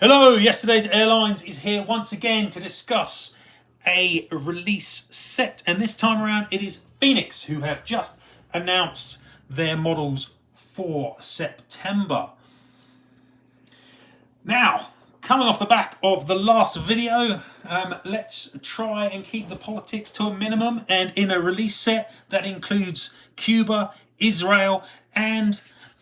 Hello, yesterday's Airlines is here once again to discuss a release set, and this time around it is Phoenix who have just announced their models for September. Now, coming off the back of the last video, let's try and keep the politics to a minimum, and in a release set that includes Cuba, Israel, and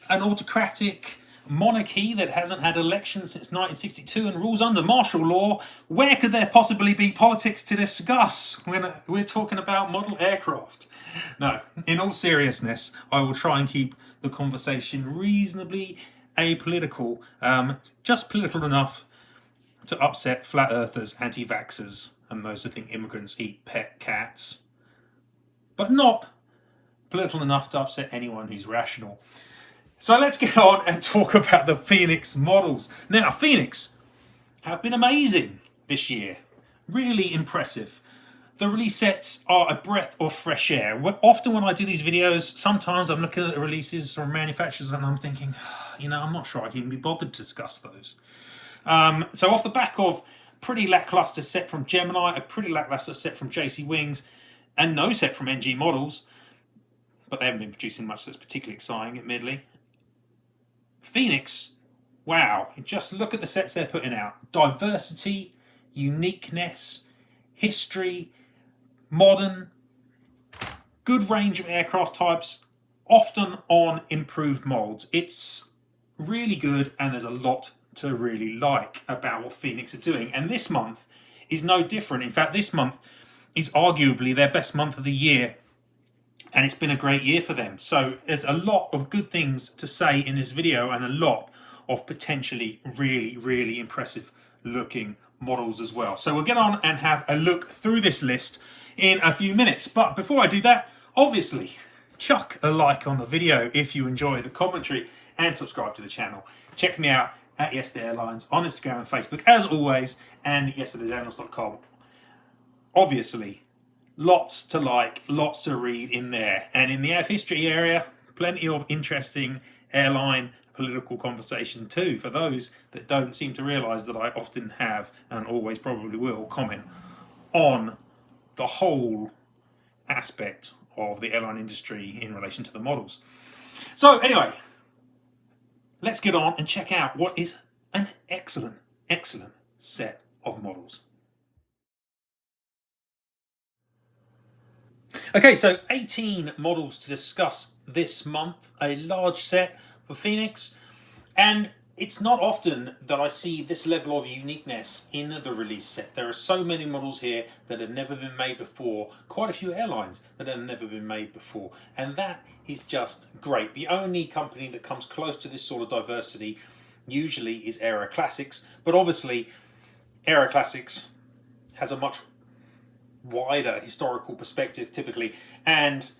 an autocratic monarchy that hasn't had elections since 1962 and rules under martial law, where could there possibly be politics to discuss when we're talking about model aircraft? No, in all seriousness, I will try and keep the conversation reasonably apolitical, just political enough to upset flat earthers, anti-vaxxers, and those who think immigrants eat pet cats, but not political enough to upset anyone who's rational. So let's get on and talk about the Phoenix models. Now, Phoenix have been amazing this year. Really impressive. The release sets are a breath of fresh air. Often when I do these videos, sometimes I'm looking at the releases from manufacturers and I'm thinking, I'm not sure I can even be bothered to discuss those. So off the back of pretty lackluster set from Gemini, a pretty lackluster set from JC Wings, and no set from NG Models, but they haven't been producing much that's particularly exciting, admittedly. Phoenix, wow, just look at the sets they're putting out. Diversity, uniqueness, history, modern, good range of aircraft types, often on improved molds. It's really good, and there's a lot to really like about what Phoenix are doing. And this month is no different. In fact, this month is arguably their best month of the year, and it's been a great year for them. So there's a lot of good things to say in this video, and a lot of potentially really, really impressive looking models as well. So we'll get on and have a look through this list in a few minutes. But before I do that, obviously, chuck a like on the video if you enjoy the commentary, and subscribe to the channel. Check me out at Yesterday Airlines on Instagram and Facebook as always, and yesterdaysairlines.com. Obviously, lots to like, lots to read in there. And in the air history area, plenty of interesting airline political conversation too, for those that don't seem to realise that I often have, and always probably will, comment on the whole aspect of the airline industry in relation to the models. So anyway, let's get on and check out what is an excellent, excellent set of models. Okay, so 18 models to discuss this month, a large set for Phoenix, and it's not often that I see this level of uniqueness in the release set. There are so many models here that have never been made before, quite a few airlines that have never been made before, and that is just great. The only company that comes close to this sort of diversity usually is Aero Classics, but obviously Aero Classics has a much wider historical perspective typically, and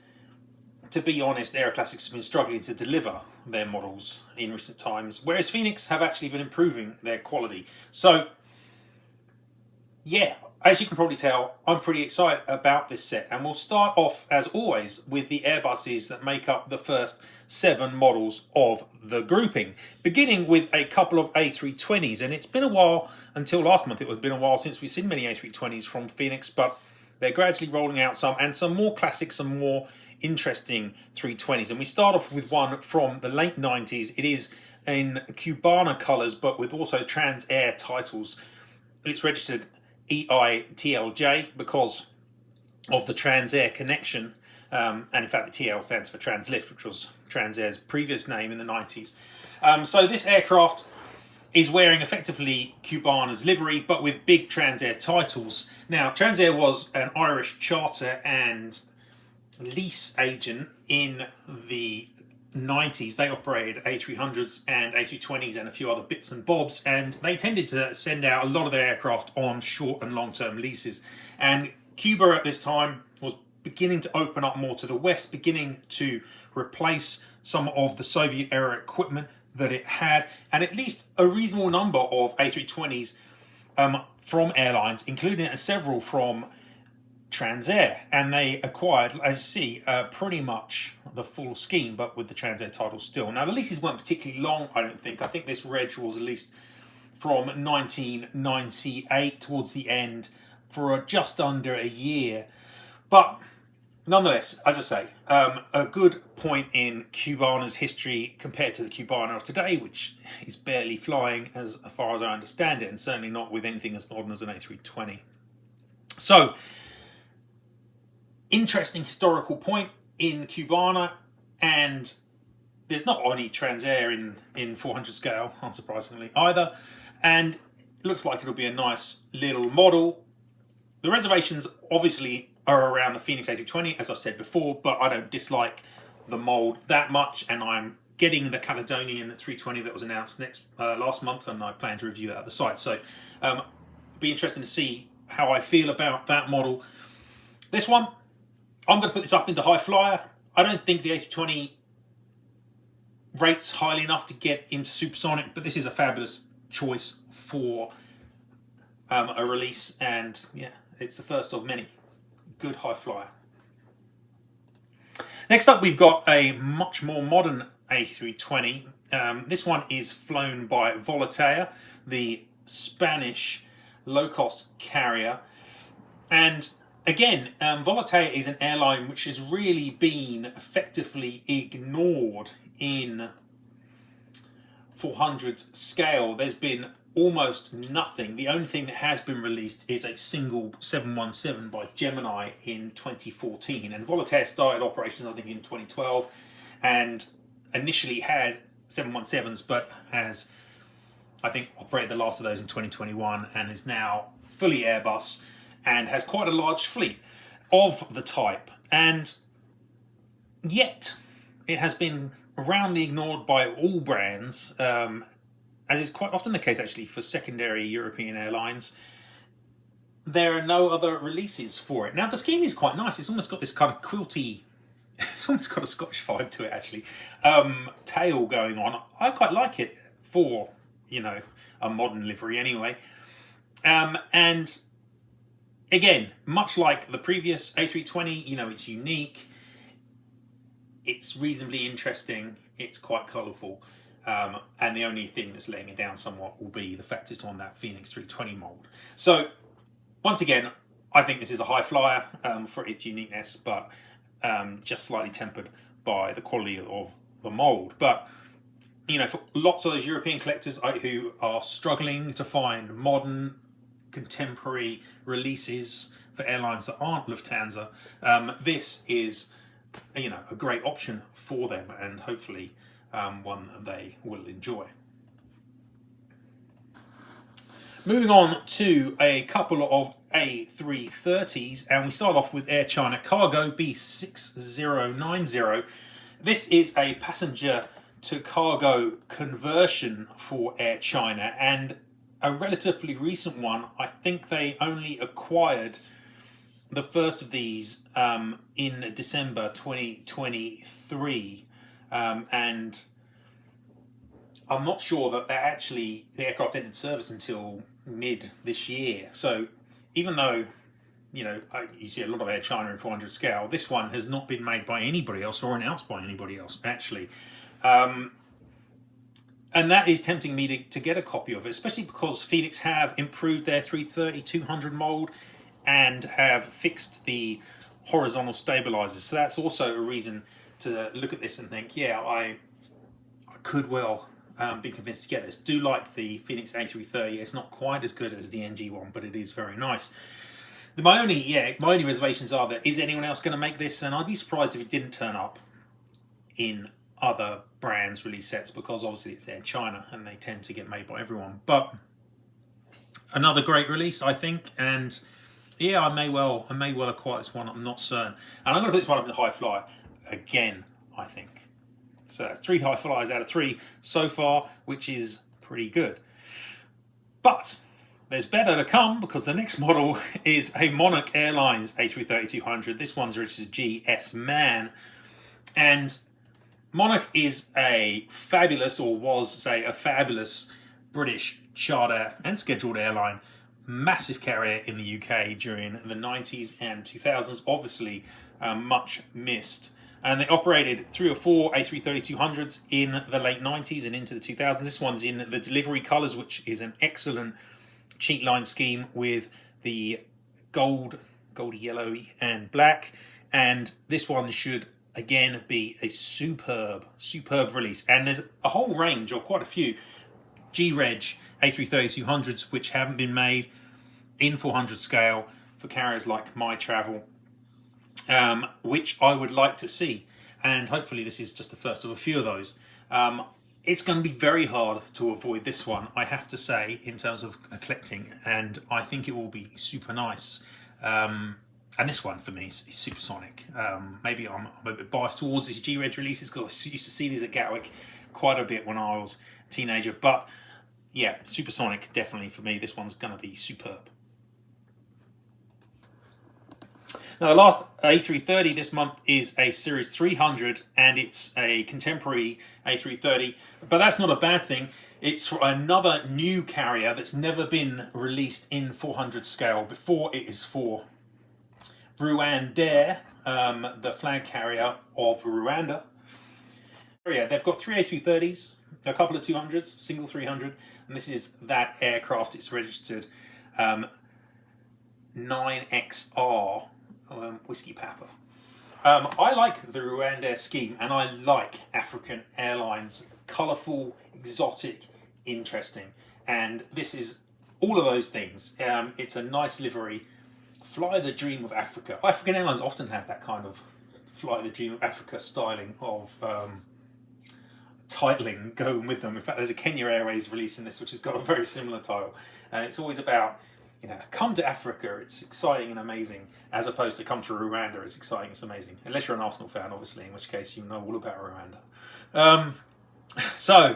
to be honest, Aero Classics have been struggling to deliver their models in recent times, whereas Phoenix have actually been improving their quality. So yeah, as you can probably tell, I'm pretty excited about this set, and we'll start off as always with the Airbuses that make up the first 7 models of the grouping, beginning with a couple of A320s. And it's been a while, until last month it was been a while since we've seen many A320s from Phoenix, but they're gradually rolling out some, and some more classic, some more interesting 320s. And we start off with one from the late 90s. It is in Cubana colours, but with also Transair titles. It's registered EITLJ because of the Transair connection, and in fact the TL stands for Translift, which was Transair's previous name in the 90s. So this aircraft is wearing effectively Cubana's livery, but with big Transair titles. Now, Transair was an Irish charter and lease agent in the 90s. They operated A300s and A320s and a few other bits and bobs, and they tended to send out a lot of their aircraft on short and long-term leases. And Cuba at this time was beginning to open up more to the west, beginning to replace some of the Soviet-era equipment that it had, and at least a reasonable number of A320s from airlines, including several from Transair, and they acquired, as you see, pretty much the full scheme, but with the Transair title still. Now, the leases weren't particularly long, I don't think. I think this reg was at least from 1998 towards the end for just under a year. But nonetheless, as I say, a good point in Cubana's history compared to the Cubana of today, which is barely flying as far as I understand it, and certainly not with anything as modern as an A320. So, interesting historical point in Cubana, and there's not any Transair in 400 scale, unsurprisingly, either, and it looks like it'll be a nice little model. The reservations obviously are around the Phoenix A320, as I've said before, but I don't dislike the mould that much, and I'm getting the Caledonian 320 that was announced last month, and I plan to review that at the site. So, be interesting to see how I feel about that model. This one, I'm going to put this up into high flyer. I don't think the A320 rates highly enough to get into supersonic, but this is a fabulous choice for a release, and yeah, it's the first of many. Good high flyer. Next up, we've got a much more modern A320. This one is flown by Volotea, the Spanish low-cost carrier, and again, Volotea is an airline which has really been effectively ignored in 400 scale. There's been almost nothing. The only thing that has been released is a single 717 by Gemini in 2014. And Volotea started operations, I think, in 2012 and initially had 717s, but has, I think, operated the last of those in 2021 and is now fully Airbus and has quite a large fleet of the type. And yet, it has been roundly ignored by all brands, as is quite often the case actually for secondary European airlines. There are no other releases for it. Now, the scheme is quite nice. It's almost got this kind of quilty, it's almost got a Scottish vibe to it actually, tail going on. I quite like it for, a modern livery anyway. And again, much like the previous A320, it's unique, it's reasonably interesting, it's quite colourful, and the only thing that's letting it down somewhat will be the fact it's on that Phoenix 320 mould. So, once again, I think this is a high flyer for its uniqueness, but just slightly tempered by the quality of the mould. But, for lots of those European collectors who are struggling to find modern, contemporary releases for airlines that aren't Lufthansa, this is a great option for them, and hopefully one they will enjoy. Moving on to a couple of A330s, and we start off with Air China Cargo B6090. This is a passenger to cargo conversion for Air China, and a relatively recent one. I think they only acquired the first of these in December 2023, and I'm not sure that the aircraft ended service until mid this year. So even though you see a lot of Air China in 400 scale, this one has not been made by anybody else or announced by anybody else actually. And that is tempting me to get a copy of it, especially because Phoenix have improved their 330-200 mould and have fixed the horizontal stabilizers. So that's also a reason to look at this and think, yeah, I could well be convinced to get this. Do like the Phoenix A330. It's not quite as good as the NG one, but it is very nice. My only reservations are that, is anyone else going to make this? And I'd be surprised if it didn't turn up in other brands' release sets, because obviously it's Air China and they tend to get made by everyone. But another great release, I think, and yeah, I may well acquire this one. I'm not certain, and I'm going to put this one up in the high flyer again, I think. So that's 3 high flyers out of 3 so far, which is pretty good. But there's better to come, because the next model is a Monarch Airlines A330-200. This one's registered GS Man, and Monarch is a fabulous, or was, say, a fabulous British charter and scheduled airline, massive carrier in the UK during the 90s and 2000s, obviously much missed and they operated 3 or 4 A330-200s in the late 90s and into the 2000s. This one's in the delivery colours, which is an excellent cheat line scheme with the goldy yellowy and black, and this one should again be a superb release. And there's a whole range, or quite a few, G-Reg A330-200s which haven't been made in 400 scale for carriers like My Travel, which I would like to see, and hopefully this is just the first of a few of those. It's going to be very hard to avoid this one, I have to say, in terms of collecting, and I think it will be super nice. And this one for me is supersonic. Maybe I'm a bit biased towards these G-Reg releases because I used to see these at Gatwick quite a bit when I was a teenager, but yeah, supersonic definitely for me. This one's going to be superb. Now, the last A330 this month is a Series 300, and it's a contemporary A330, but that's not a bad thing. It's for another new carrier that's never been released in 400 scale before. It is for Rwandair, the flag carrier of Rwanda. Yeah, they've got 3 A330s, a couple of 200s, single 300, and this is that aircraft. It's registered 9XR. Whiskey Papa. I like the Rwandair scheme, and I like African Airlines. Colourful, exotic, interesting, and this is all of those things. It's a nice livery. Fly the dream of Africa. African Airlines often have that kind of fly the dream of Africa styling of titling going with them. In fact, there's a Kenya Airways releasing this which has got a very similar title, and it's always about, come to Africa, it's exciting and amazing, as opposed to come to Rwanda, it's exciting, it's amazing. Unless you're an Arsenal fan, obviously, in which case you know all about Rwanda. So,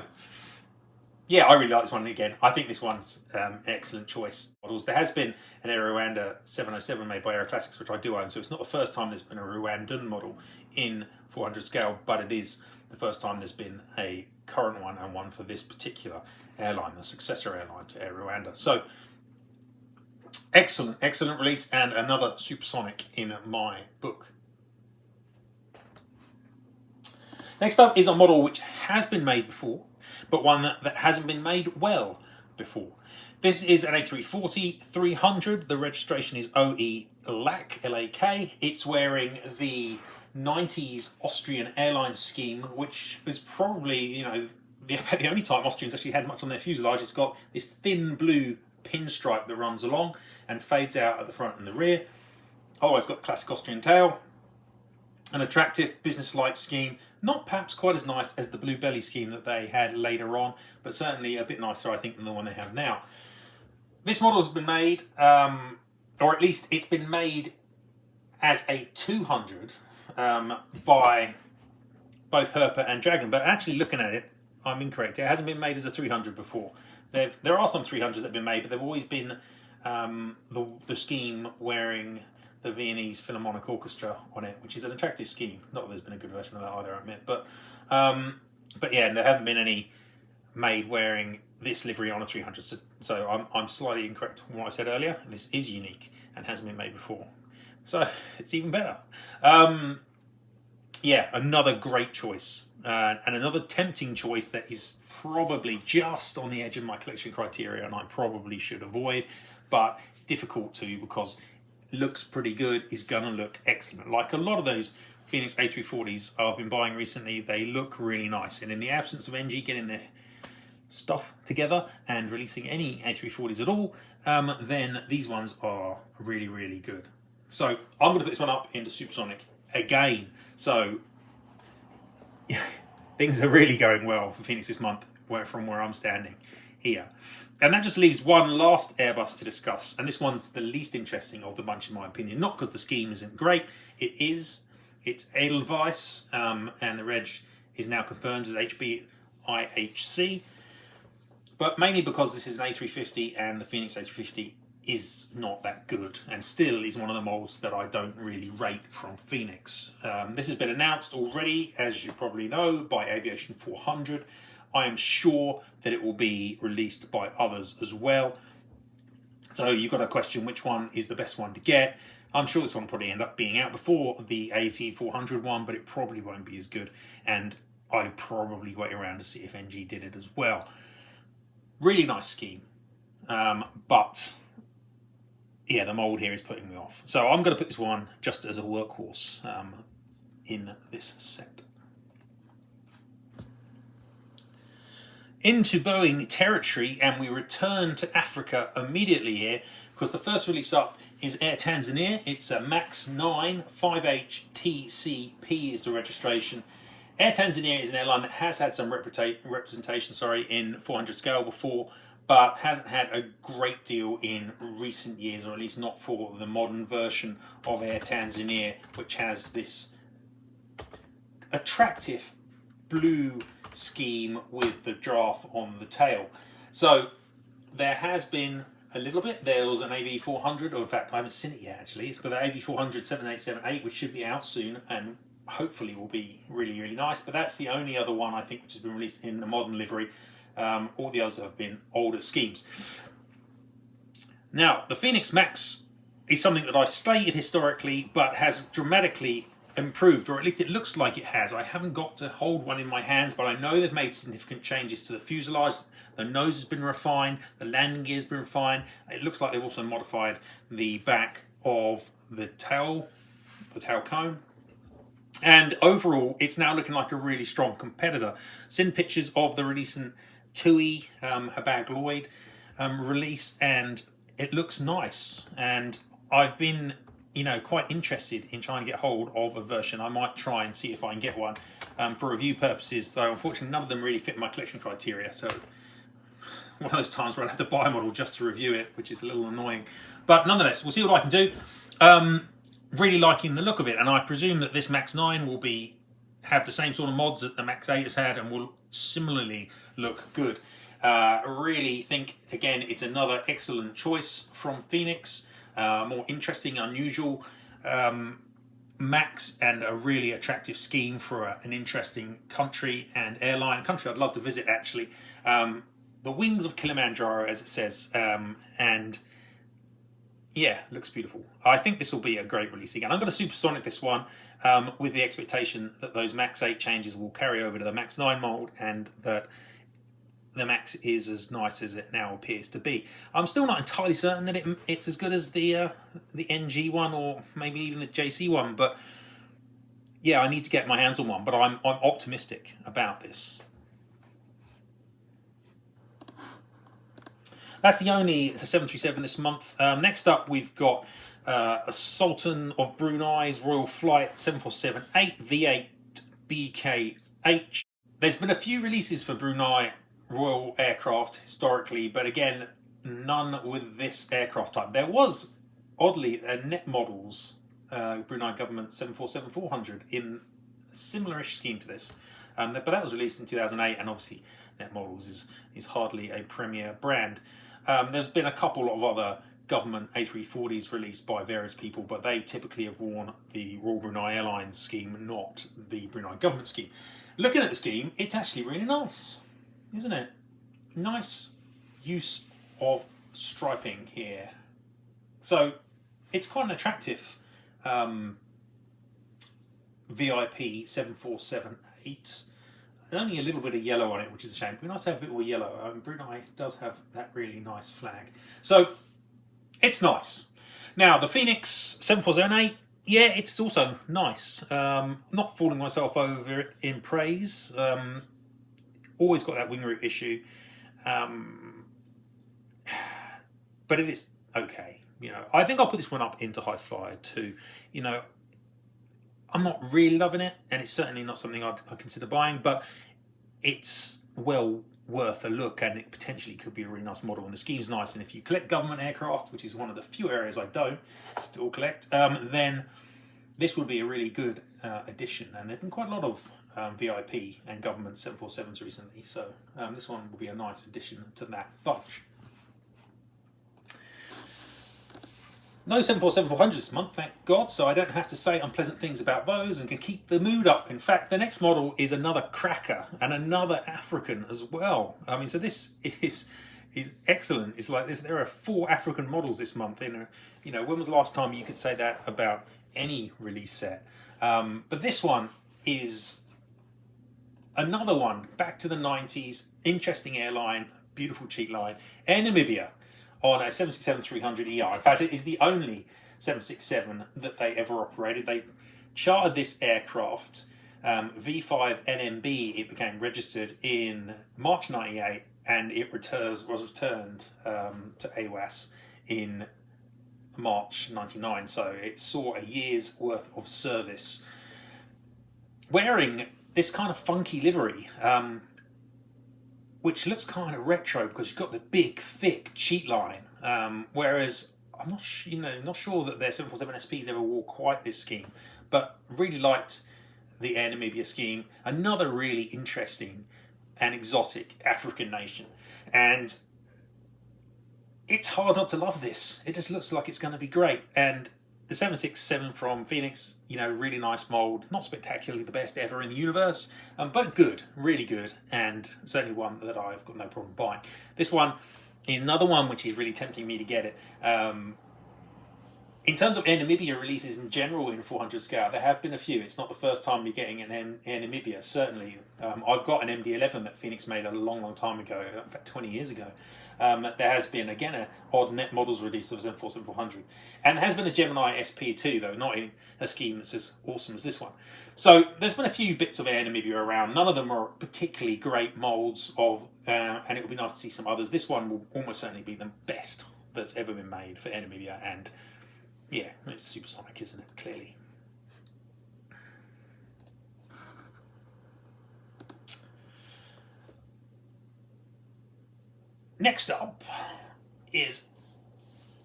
yeah, I really like this one again. I think this one's an excellent choice. Models. There has been an Air Rwanda 707 made by Aero Classics, which I do own, so it's not the first time there's been a Rwandan model in 400 scale, but it is the first time there's been a current one, and one for this particular airline, the successor airline to Air Rwanda. So, excellent release, and another supersonic in my book. Next up is a model which has been made before, but one that hasn't been made well before. This is an A340-300. The registration is OE LAK, L-A-K. It's wearing the 90s Austrian Airlines scheme, which is probably, the only time Austrians actually had much on their fuselage. It's got this thin blue pinstripe that runs along and fades out at the front and the rear. Otherwise, got the classic Austrian tail. An attractive, business-like scheme. Not perhaps quite as nice as the blue belly scheme that they had later on, but certainly a bit nicer, I think, than the one they have now. This model has been made, or at least it's been made as a 200 by both Herpa and Dragon, but actually looking at it, I'm incorrect. It hasn't been made as a 300 before. There are some 300s that have been made, but they've always been the scheme wearing the Viennese Philharmonic Orchestra on it, which is an attractive scheme. Not that there's been a good version of that either, I admit. But yeah, there haven't been any made wearing this livery on a 300. So I'm slightly incorrect from what I said earlier. This is unique and hasn't been made before. So it's even better. Yeah, another great choice. And another tempting choice that is probably just on the edge of my collection criteria and I probably should avoid, but difficult to, because it looks pretty good, is going to look excellent. Like a lot of those Phoenix A340s I've been buying recently, they look really nice. And in the absence of NG getting their stuff together and releasing any A340s at all, then these ones are really, really good. So I'm going to put this one up into Supersonic again. So yeah, things are really going well for Phoenix this month from where I'm standing here. And that just leaves one last Airbus to discuss, and this one's the least interesting of the bunch in my opinion. Not because the scheme isn't great, it is. It's Edelweiss, and the reg is now confirmed as HBIHC, but mainly because this is an A350 and the Phoenix A350 is not that good, and still is one of the models that I don't really rate from Phoenix. This has been announced already, as you probably know, by Aviation 400. I am sure that it will be released by others as well. So you've got to question which one is the best one to get. I'm sure this one will probably end up being out before the AV400 one, but it probably won't be as good. And I probably wait around to see if NG did it as well. Really nice scheme, but yeah, the mould here is putting me off. So I'm going to put this one just as a workhorse in this set. Into Boeing territory, and we return to Africa immediately here, because the first release up is Air Tanzania. It's a MAX 9 5HTCP is the registration. Air Tanzania is an airline that has had some representation in 400 scale before, but hasn't had a great deal in recent years, or at least not for the modern version of Air Tanzania, which has this attractive blue scheme with the giraffe on the tail. So there has been a little bit. There was an AV400, or in fact I haven't seen it yet actually. It's got the AV400 7878, which should be out soon and hopefully will be really, really nice. But that's the only other one I think which has been released in the modern livery. All the others have been older schemes. Now, the Phoenix Max is something that I've stated historically, but has dramatically improved, or at least it looks like it has. I haven't got to hold one in my hands, but I know they've made significant changes to the fuselage. The nose has been refined, the landing gear has been refined. It looks like they've also modified the back of the tail cone. And overall, it's now looking like a really strong competitor. Seen pictures of the recent TUI Hapag-Lloyd release, and it looks nice. And I've been quite interested in trying to get hold of a version. I might try and see if I can get one for review purposes, though unfortunately none of them really fit my collection criteria. So one of those times where I'd have to buy a model just to review it, which is a little annoying. But nonetheless, we'll see what I can do. Really liking the look of it, and I presume that this Max 9 will have the same sort of mods that the Max 8 has had and will similarly look good. Really think, again, it's another excellent choice from Phoenix. More interesting, unusual Max, and a really attractive scheme for an interesting country and airline. A country I'd love to visit, actually. The wings of Kilimanjaro, as it says, and yeah, looks beautiful. I think this will be a great release again. I'm going to supersonic this one with the expectation that those Max 8 changes will carry over to the Max 9 mold, and that the Max is as nice as it now appears to be. I'm still not entirely certain that it's as good as the NG one, or maybe even the JC one, but yeah, I need to get my hands on one, but I'm optimistic about this. That's the only 737 this month. Next up, we've got a Sultan of Brunei's Royal Flight 747-8 V8 BKH. There's been a few releases for Brunei Royal aircraft historically, but again, none with this aircraft type. There was, oddly, a Net Models Brunei Government 747-400 in a similar-ish scheme to this, but that was released in 2008, and obviously Net Models is hardly a premier brand. There's been a couple of other government A340s released by various people, but they typically have worn the Royal Brunei Airlines scheme, not the Brunei government scheme. Looking at the scheme, it's actually really nice, isn't it? Nice use of striping here. So it's quite an attractive VIP 747-8. Only a little bit of yellow on it, which is a shame. It'd be nice to have a bit more yellow. Brunei does have that really nice flag. So it's nice. Now, the Phoenix 747-8, yeah, it's also nice. Not falling myself over it in praise. Always got that wing root issue. But it is okay. I think I'll put this one up into High Flyer too. I'm not really loving it, and it's certainly not something I'd consider buying, but it's well worth a look, and it potentially could be a really nice model, and the scheme's nice. And if you collect government aircraft, which is one of the few areas I don't still collect, then this would be a really good addition. And there have been quite a lot of VIP and government 747s recently, so this one will be a nice addition to that bunch. No 747-400s this month, thank God, so I don't have to say unpleasant things about those and can keep the mood up. In fact, the next model is another cracker and another African as well. So this is is excellent. It's like if there are 4 African models this month, when was the last time you could say that about any release set? But this one is another one back to the 90s, interesting airline, beautiful cheat line, Air Namibia on a 767-300ER. In fact, it is the only 767 that they ever operated. They chartered this aircraft, V5 NMB. It became registered in March 98, and it was returned to AWAS in March 99. So it saw a year's worth of service. Wearing this kind of funky livery, which looks kind of retro because you've got the big, thick cheat line. Whereas I'm not sure that their 747 SPs ever wore quite this scheme, but really liked the Air Namibia scheme. Another really interesting and exotic African nation, and it's hard not to love this. It just looks like it's going to be great. And the 767 from Phoenix, really nice mould, not spectacularly the best ever in the universe, but good, really good, and certainly one that I've got no problem buying. This one is another one which is really tempting me to get it. In terms of Air Namibia releases in general in 400 scale, there have been a few. It's not the first time you're getting an Air Namibia, certainly. I've got an MD-11 that Phoenix made a long, long time ago, in fact 20 years ago. There has been, again, an odd net models release of 747-400. And there has been a Gemini SP too, though, not in a scheme that's as awesome as this one. So there's been a few bits of Air Namibia around. None of them are particularly great moulds and it would be nice to see some others. This one will almost certainly be the best that's ever been made for Air Namibia, and yeah, it's supersonic, isn't it? Clearly. Next up is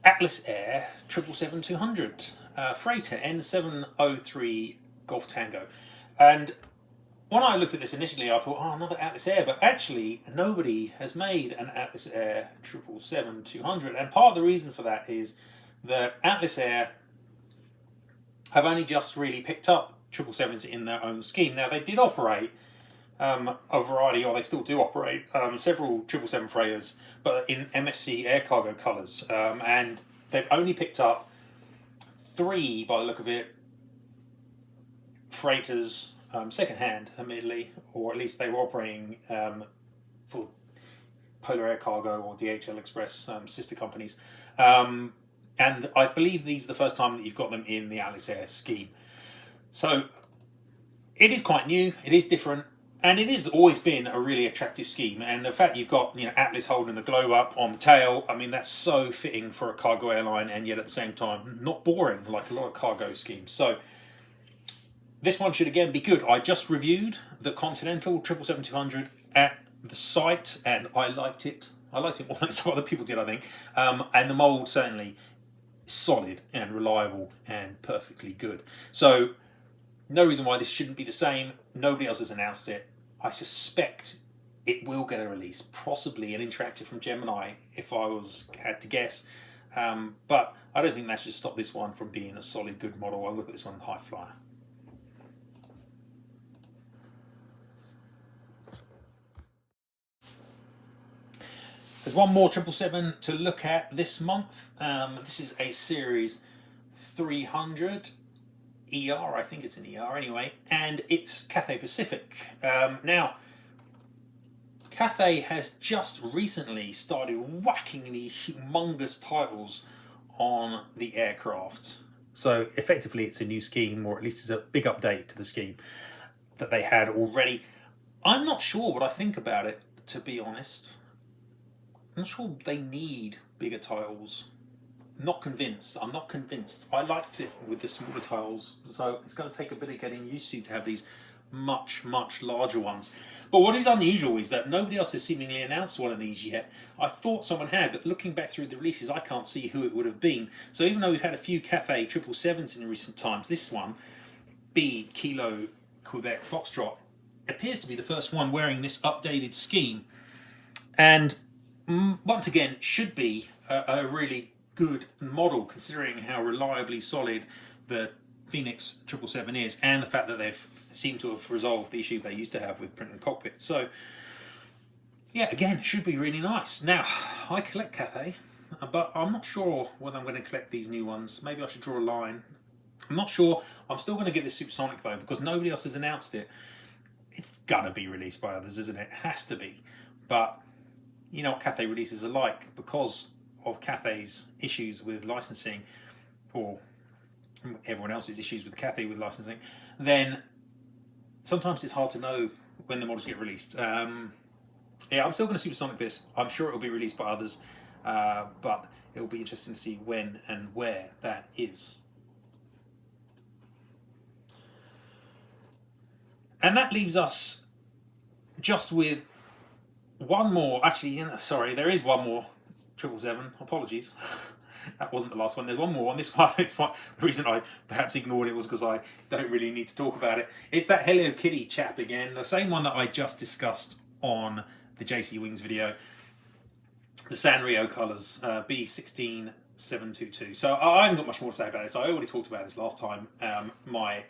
Atlas Air 777-200 freighter N703 Golf Tango. And when I looked at this initially, I thought, oh, another Atlas Air, but actually nobody has made an Atlas Air 777-200, and part of the reason for that is that Atlas Air have only just really picked up 777s in their own scheme. Now, they did operate a variety, or they still do operate, several 777 freighters, but in MSC air cargo colours. And they've only picked up 3, by the look of it, freighters second-hand, admittedly, or at least they were operating for Polar Air Cargo or DHL Express sister companies. And I believe these are the first time that you've got them in the Atlas Air scheme. So it is quite new, it is different, and it has always been a really attractive scheme. And the fact you've got Atlas holding the globe up on the tail, I mean, that's so fitting for a cargo airline, and yet at the same time not boring like a lot of cargo schemes. So this one should again be good. I just reviewed the Continental 777-200 at the site, and I liked it. I liked it more than some other people did, I think. And the mould certainly solid and reliable and perfectly good. So no reason why this shouldn't be the same. Nobody else has announced it. I suspect it will get a release, possibly an interactive from Gemini if I had to guess. But I don't think that should stop this one from being a solid, good model. I'm going to put this one in high flyer. There's one more 777 to look at this month. This is a Series 300 ER, I think it's an ER anyway, and it's Cathay Pacific. Now, Cathay has just recently started whacking these humongous titles on the aircraft. So effectively it's a new scheme, or at least it's a big update to the scheme that they had already. I'm not sure what I think about it, to be honest. I'm not sure they need bigger tiles. I'm not convinced. I liked it with the smaller tiles, so it's going to take a bit of getting used to have these much, much larger ones. But what is unusual is that nobody else has seemingly announced one of these yet. I thought someone had, but looking back through the releases, I can't see who it would have been. So even though we've had a few Cathay 777s in recent times, this one, B Kilo Quebec Foxtrot, appears to be the first one wearing this updated scheme. And once again, should be a really good model considering how reliably solid the Phoenix 777 is, and the fact that they've seemed to have resolved the issues they used to have with print and cockpit. So yeah, again, it should be really nice. Now, I collect Cathay, but I'm not sure whether I'm going to collect these new ones. Maybe I should draw a line. I'm not sure. I'm still going to give this Supersonic though, because nobody else has announced it. It's going to be released by others, isn't it? It has to be. But you know what Cathay releases are like, because of Cathay's issues with licensing, or everyone else's issues with Cathay with licensing, then sometimes it's hard to know when the models get released. Yeah, I'm still going to Supersonic this. I'm sure it will be released by others, but it will be interesting to see when and where that is. And that leaves us just with one more. Actually, sorry, there is one more 777. Apologies. That wasn't the last one. There's one more on this one. It's one. The reason I perhaps ignored it was because I don't really need to talk about it. It's that Hello Kitty chap again, the same one that I just discussed on the JC Wings video. The Sanrio colours, B16722. So I haven't got much more to say about this. I already talked about this last time. My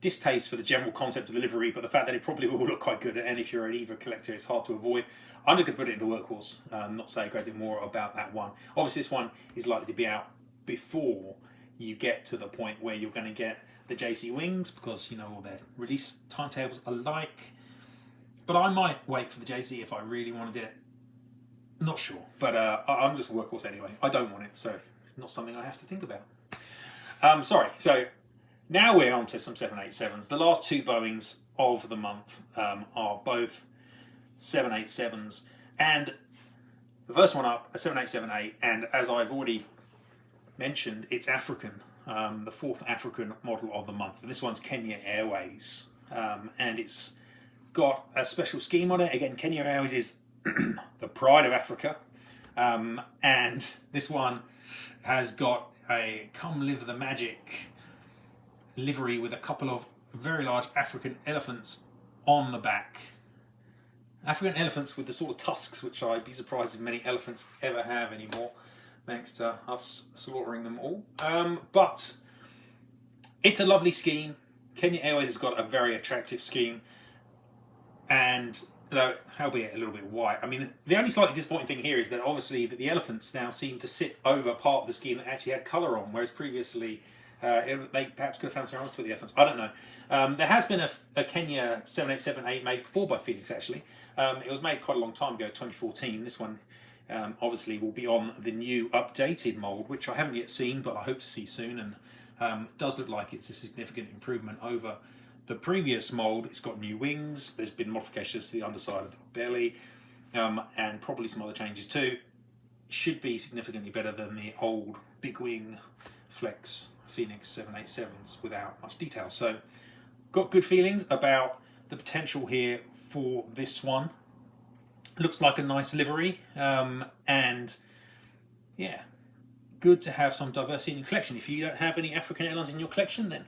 distaste for the general concept of the livery, but the fact that it probably will look quite good, and if you're an EVA collector, it's hard to avoid. I'm just going to put it in the workhorse, not say a great deal more about that one. Obviously, this one is likely to be out before you get to the point where you're going to get the JC Wings, because, you know, all their release timetables are like. But I might wait for the JC if I really wanted it. Not sure, but I'm just a workhorse anyway. I don't want it, so it's not something I have to think about. Sorry, so now we're on to some 787s. The last two Boeings of the month are both 787s, and the first one up, a 787-8, and as I've already mentioned, it's African, the fourth African model of the month. And this one's Kenya Airways, and it's got a special scheme on it. Again, Kenya Airways is the pride of Africa, and this one has got a Come Live the Magic livery with a couple of very large African elephants on the back. African elephants with the sort of tusks which I'd be surprised if many elephants ever have anymore, thanks to us slaughtering them all. But it's a lovely scheme. Kenya Airways has got a very attractive scheme, and though, albeit a little bit white. I mean, the only slightly disappointing thing here is that obviously that the elephants now seem to sit over part of the scheme that actually had colour on, whereas previously they perhaps could have found something else to put the elephants. I don't know. There has been a Kenya 787-8 made before by Phoenix, actually. It was made quite a long time ago, 2014. This one obviously will be on the new updated mould, which I haven't yet seen, but I hope to see soon, and it does look like it's a significant improvement over the previous mould. It's got new wings, there's been modifications to the underside of the belly, and probably some other changes too. Should be significantly better than the old big wing flex Phoenix 787s without much detail. So got good feelings about the potential here for this one. Looks like a nice livery, and yeah, good to have some diversity in your collection. If you don't have any African airlines in your collection, then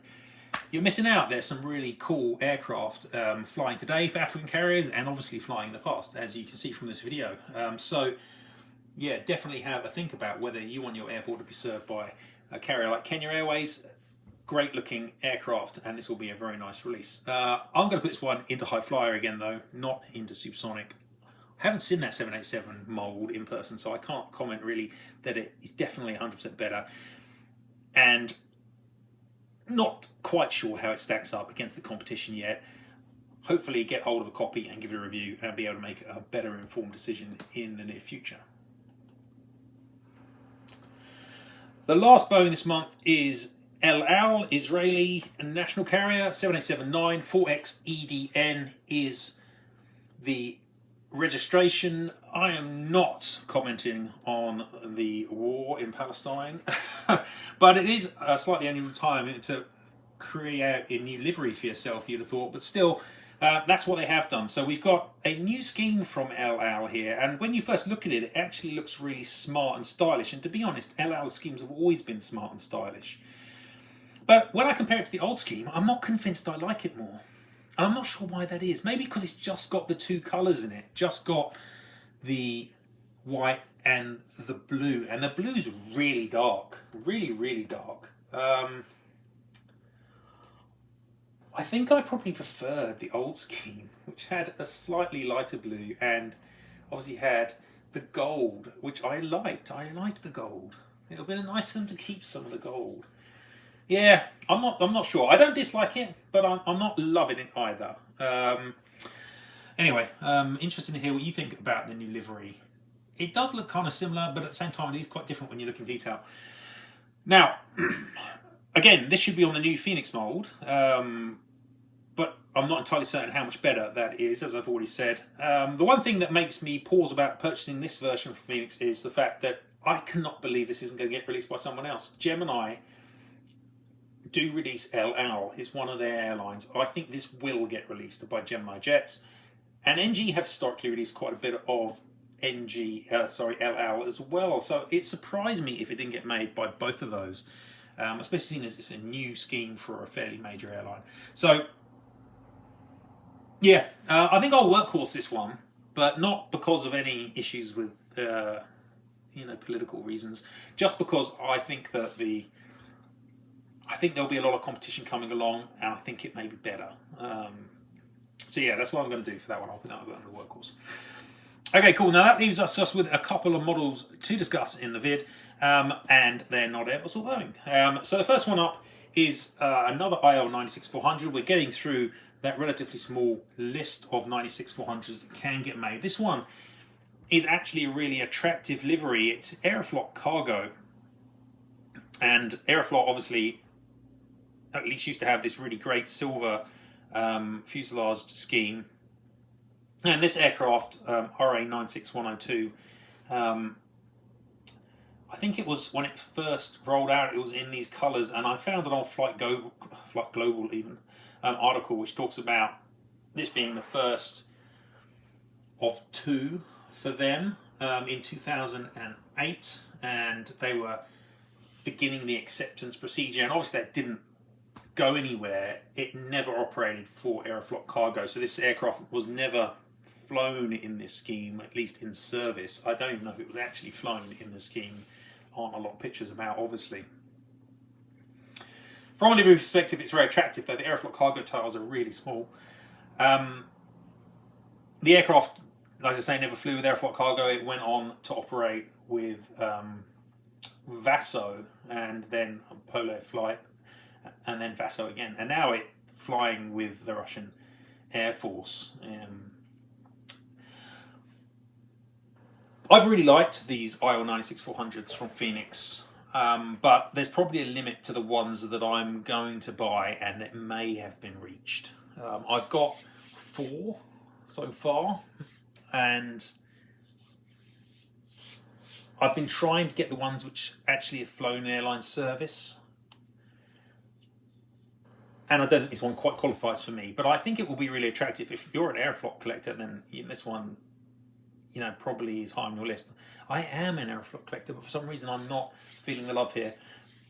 you're missing out. There's some really cool aircraft flying today for African carriers, and obviously flying in the past, as you can see from this video. So yeah, definitely have a think about whether you want your airport to be served by a carrier like Kenya Airways. Great looking aircraft, and this will be a very nice release. I'm going to put this one into High Flyer again though, not into Supersonic. I haven't seen that 787 mould in person, so I can't comment really that it is definitely 100% better, and not quite sure how it stacks up against the competition yet. Hopefully get hold of a copy and give it a review and be able to make a better informed decision in the near future. The last Boeing this month is El Al, Israeli national carrier, 787-9, 4X EDN is the registration. I am not commenting on the war in Palestine, but it is a slightly unusual time to create a new livery for yourself, you'd have thought, but still, that's what they have done. So we've got a new scheme from El Al here, and when you first look at it, it actually looks really smart and stylish, and to be honest, El Al's schemes have always been smart and stylish. But when I compare it to the old scheme, I'm not convinced I like it more. And I'm not sure why that is. Maybe because it's just got the two colours in it. Just got the white and the blue. And the blue's really dark. Really, really dark. I think I probably preferred the old scheme, which had a slightly lighter blue and obviously had the gold, which I liked. I liked the gold. It would have been nice for them to keep some of the gold. Yeah, I'm not. I'm not sure. I don't dislike it, but I'm not loving it either. Anyway, interested to hear what you think about the new livery. It does look kind of similar, but at the same time, it is quite different when you look in detail. Now, again, this should be on the new Phoenix mold, but I'm not entirely certain how much better that is, as I've already said. The one thing that makes me pause about purchasing this version for Phoenix is the fact that I cannot believe this isn't going to get released by someone else. Gemini do release El Al, is one of their airlines. I think this will get released by Gemini Jets. And NG have historically released quite a bit of El Al as well. So it surprised me if it didn't get made by both of those, especially seeing as it's a new scheme for a fairly major airline. So, yeah, I think I'll workhorse this one, but not because of any issues with, political reasons. Just because I think that I think there'll be a lot of competition coming along, and I think it may be better. So yeah, that's what I'm going to do for that one. I'll put that on the workhorse. Okay, cool. Now that leaves us just with a couple of models to discuss in the vid, and they're not Airbus or Boeing. So the first one up is another IL-96-400. We're getting through that relatively small list of 96-400s that can get made. This one is actually a really attractive livery. It's Aeroflot Cargo, and Aeroflot obviously at least used to have this really great silver fuselage scheme. And this aircraft, RA96102, I think it was when it first rolled out, it was in these colours, and I found it on Flight Global even, article which talks about this being the first of two for them in 2008, and they were beginning the acceptance procedure, and obviously that didn't go anywhere. It never operated for Aeroflot Cargo, so this aircraft was never flown in this scheme, at least in service. I don't even know if it was actually flown in the scheme. Aren't a lot of pictures about, obviously. From a livery perspective, it's very attractive, though. The Aeroflot Cargo titles are really small. The aircraft, as I say, never flew with Aeroflot Cargo. It went on to operate with Vaso, and then Polar Flight, and then Vaso again. And now it's flying with the Russian Air Force. I've really liked these IL-96-400s from Phoenix, but there's probably a limit to the ones that I'm going to buy, and it may have been reached. I've got 4 so far, and I've been trying to get the ones which actually have flown airline service, and I don't think this one quite qualifies for me, but I think it will be really attractive. If you're an Aeroflot collector, then this one probably is high on your list. I am an Aeroflot collector, but for some reason I'm not feeling the love here.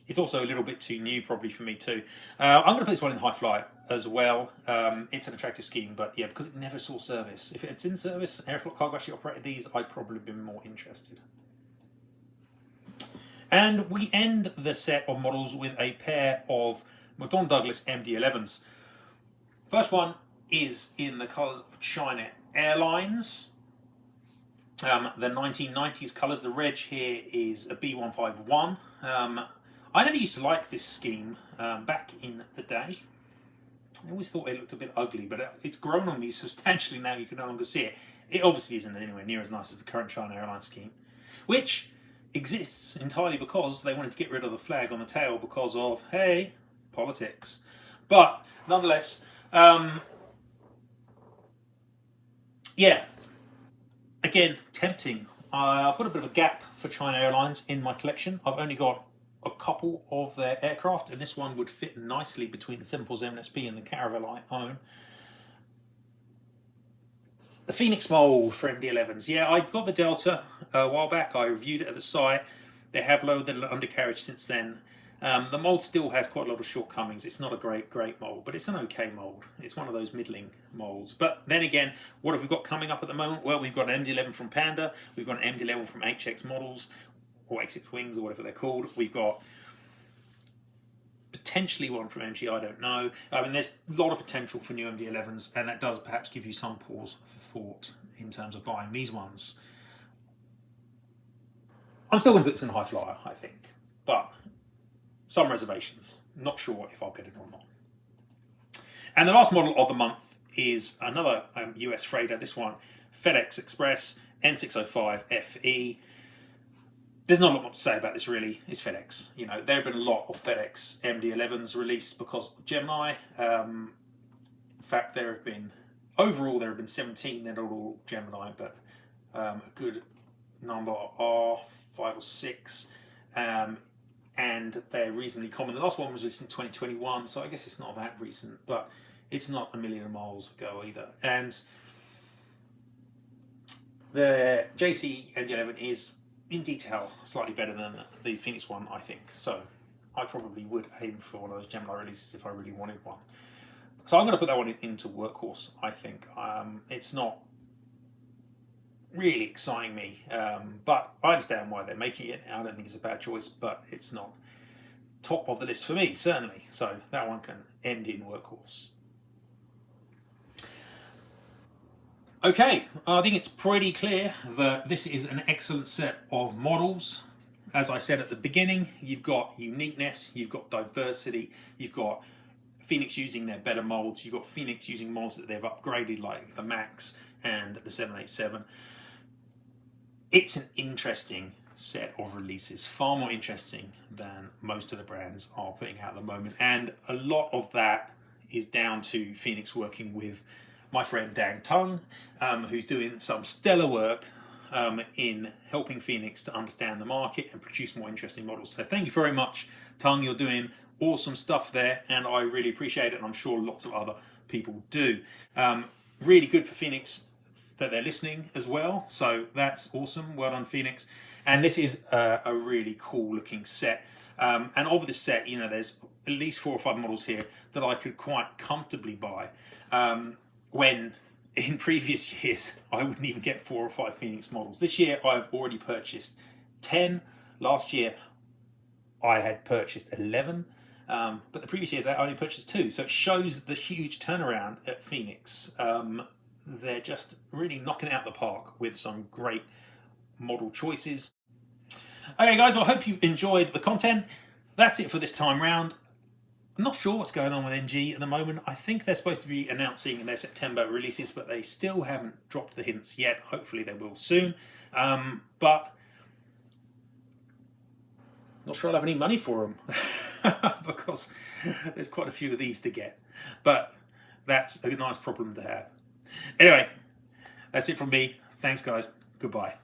It's also a little bit too new probably for me too. I'm going to put this one in high flight as well. It's an attractive scheme, but yeah, because it never saw service. If it's in service, Aeroflot Cargo actually operated these, I'd probably be more interested. And we end the set of models with a pair of McDonnell Douglas MD-11s. First one is in the colours of China Airlines. The 1990s colours. The reg here is a B151. I never used to like this scheme back in the day. I always thought it looked a bit ugly, but it's grown on me substantially now. You can no longer see it. It obviously isn't anywhere near as nice as the current China Airlines scheme, which exists entirely because they wanted to get rid of the flag on the tail because of, hey, politics. But nonetheless, yeah. Again, tempting. I've got a bit of a gap for China Airlines in my collection. I've only got a couple of their aircraft, and this one would fit nicely between the 747SP and the Caravel I own. The Phoenix mold for MD-11s. Yeah, I got the Delta a while back. I reviewed it at the site. They have lowered the undercarriage since then. The mold still has quite a lot of shortcomings. It's not a great mold, but it's an okay mold. It's one of those middling molds. But then again, what have we got coming up at the moment? Well, we've got an MD-11 from Panda. We've got an MD-11 from HX Models, or HX Wings, or whatever they're called. We've got potentially one from MG, I don't know. I mean, there's a lot of potential for new MD-11s, and that does perhaps give you some pause for thought in terms of buying these ones. I'm still going to put this in high flyer, I think, but some reservations. Not sure if I'll get it or not. And the last model of the month is another US freighter. This one, FedEx Express N605 FE. There's not a lot more to say about this, really. It's FedEx. You know, there have been a lot of FedEx MD-11s released because of Gemini. In fact, overall there have been 17. They're not all Gemini, but a good number are 5 or 6. And they're reasonably common. The last one was released in 2021, so I guess it's not that recent, but it's not a million miles ago either. And the JC MD-11 is, in detail, slightly better than the Phoenix one, I think. So I probably would aim for one of those Gemini releases if I really wanted one. So I'm going to put that one into Workhorse, I think. It's not really exciting me, but I understand why they're making it. I don't think it's a bad choice, but it's not top of the list for me, certainly. So that one can end in Workhorse. Okay, I think it's pretty clear that this is an excellent set of models. As I said at the beginning, you've got uniqueness, you've got diversity, you've got Phoenix using their better molds, you've got Phoenix using molds that they've upgraded like the Max and the 787. It's an interesting set of releases, far more interesting than most of the brands are putting out at the moment. And a lot of that is down to Phoenix working with my friend Dan Tung, who's doing some stellar work in helping Phoenix to understand the market and produce more interesting models. So thank you very much, Tung. You're doing awesome stuff there, and I really appreciate it, and I'm sure lots of other people do. Really good for Phoenix that they're listening as well, so that's awesome. Well done, Phoenix. And this is a really cool looking set. And of this set, you know, there's at least 4 or 5 models here that I could quite comfortably buy. When in previous years I wouldn't even get 4 or 5 Phoenix models. This year I've already purchased 10. Last year I had purchased 11, but the previous year I only purchased 2. So it shows the huge turnaround at Phoenix. They're just really knocking it out the park with some great model choices. Okay guys, well, I hope you enjoyed the content. That's it for this time round. I'm not sure what's going on with NG at the moment. I think they're supposed to be announcing their September releases, but they still haven't dropped the hints yet. Hopefully they will soon. But not sure I'll have any money for them because there's quite a few of these to get. But that's a nice problem to have. Anyway, that's it from me. Thanks guys. Goodbye.